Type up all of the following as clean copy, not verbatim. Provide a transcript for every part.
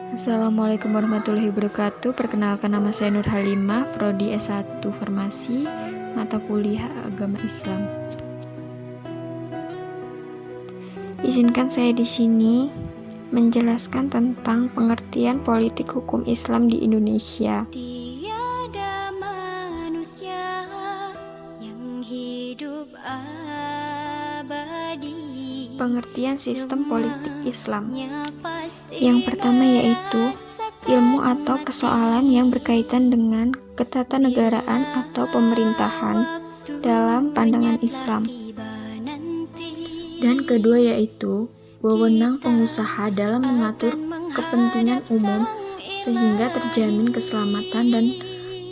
Assalamualaikum warahmatullahi wabarakatuh. Perkenalkan, nama saya Nur Halimah, Prodi S1 Farmasi, mata kuliah Agama Islam. Izinkan saya di sini menjelaskan tentang pengertian politik hukum Islam di Indonesia. Tiada manusia yang hidup abadi. Pengertian sistem politik Islam. Yang pertama yaitu ilmu atau persoalan yang berkaitan dengan ketatanegaraan atau pemerintahan dalam pandangan Islam. Dan kedua yaitu wewenang pengusaha dalam mengatur kepentingan umum sehingga terjamin keselamatan dan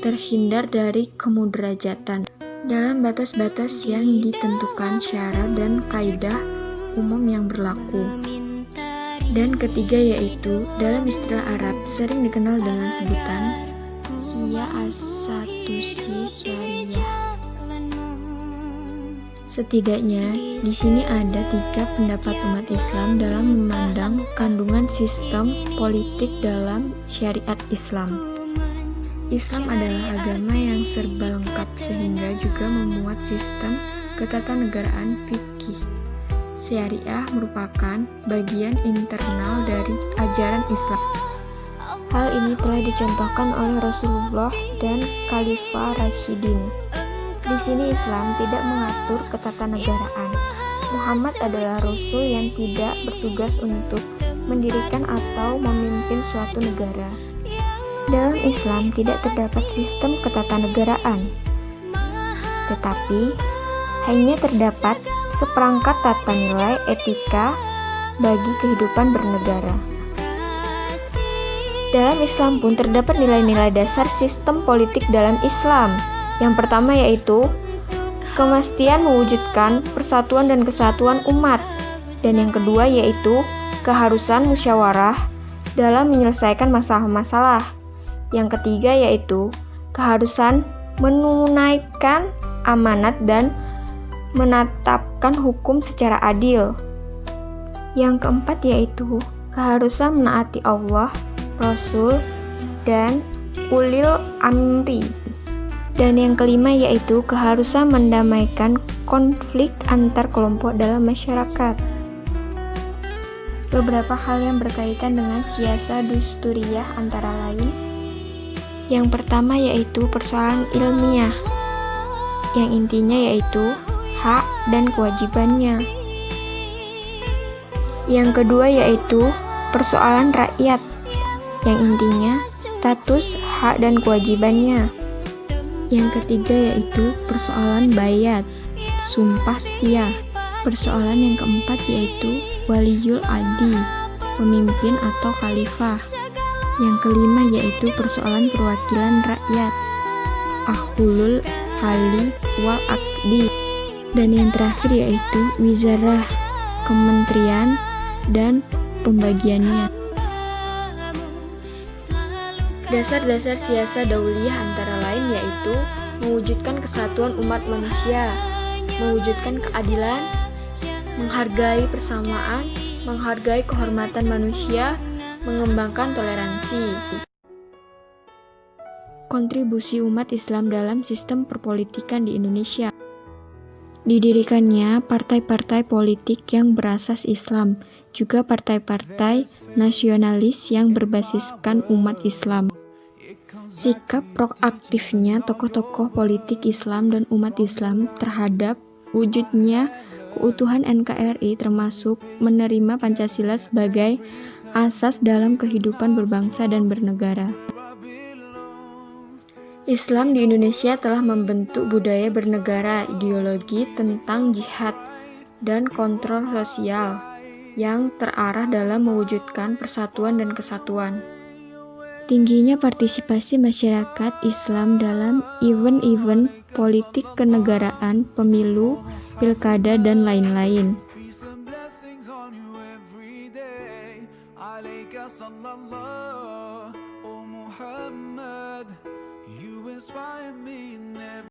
terhindar dari kemudarajatan dalam batas-batas yang ditentukan syarat dan kaidah umum yang berlaku. Dan ketiga yaitu dalam istilah Arab sering dikenal dengan sebutan Siyasatusi Syariah. Setidaknya di sini ada 3 pendapat umat Islam dalam memandang kandungan sistem politik dalam syariat Islam. Islam adalah agama yang serba lengkap sehingga juga memuat sistem ketatanegaraan fikih. Syariah merupakan bagian internal dari ajaran Islam. Hal ini telah dicontohkan oleh Rasulullah dan Khalifah Rasyidin. Di sini Islam tidak mengatur ketatanegaraan. Muhammad adalah Rasul yang tidak bertugas untuk mendirikan atau memimpin suatu negara. Dalam Islam tidak terdapat sistem ketatanegaraan, tetapi hanya terdapat seperangkat tata nilai etika bagi kehidupan bernegara. Dalam Islam pun terdapat nilai-nilai dasar sistem politik dalam Islam. Yang pertama yaitu kemestian mewujudkan persatuan dan kesatuan umat. Dan yang kedua yaitu keharusan musyawarah dalam menyelesaikan masalah-masalah. Yang ketiga yaitu keharusan menunaikan amanat dan menetapkan hukum secara adil. Yang keempat yaitu keharusan menaati Allah, Rasul, dan ulil amri. Dan yang kelima yaitu keharusan mendamaikan konflik antar kelompok dalam masyarakat. Beberapa hal yang berkaitan dengan siasa dusturiyah antara lain. Yang pertama yaitu persoalan ilmiah, yang intinya yaitu hak dan kewajibannya. Yang kedua yaitu persoalan rakyat, yang intinya status, hak dan kewajibannya. Yang ketiga yaitu persoalan bayat, sumpah setia. Persoalan yang keempat yaitu waliyul adi, pemimpin atau khalifah. Yang kelima yaitu persoalan perwakilan rakyat, ahlul hali wal aqdi. Dan yang terakhir yaitu wizarah, kementerian, dan pembagiannya. Dasar-dasar siasa dauliyah antara lain yaitu mewujudkan kesatuan umat manusia, mewujudkan keadilan, menghargai persamaan, menghargai kehormatan manusia, mengembangkan toleransi. Kontribusi umat Islam dalam sistem perpolitikan di Indonesia. Didirikannya partai-partai politik yang berasas Islam, juga partai-partai nasionalis yang berbasiskan umat Islam. Sikap proaktifnya tokoh-tokoh politik Islam dan umat Islam terhadap wujudnya keutuhan NKRI termasuk menerima Pancasila sebagai asas dalam kehidupan berbangsa dan bernegara. Islam di Indonesia telah membentuk budaya bernegara, ideologi tentang jihad, dan kontrol sosial yang terarah dalam mewujudkan persatuan dan kesatuan. Tingginya partisipasi masyarakat Islam dalam event-event politik kenegaraan, pemilu, pilkada, dan lain-lain.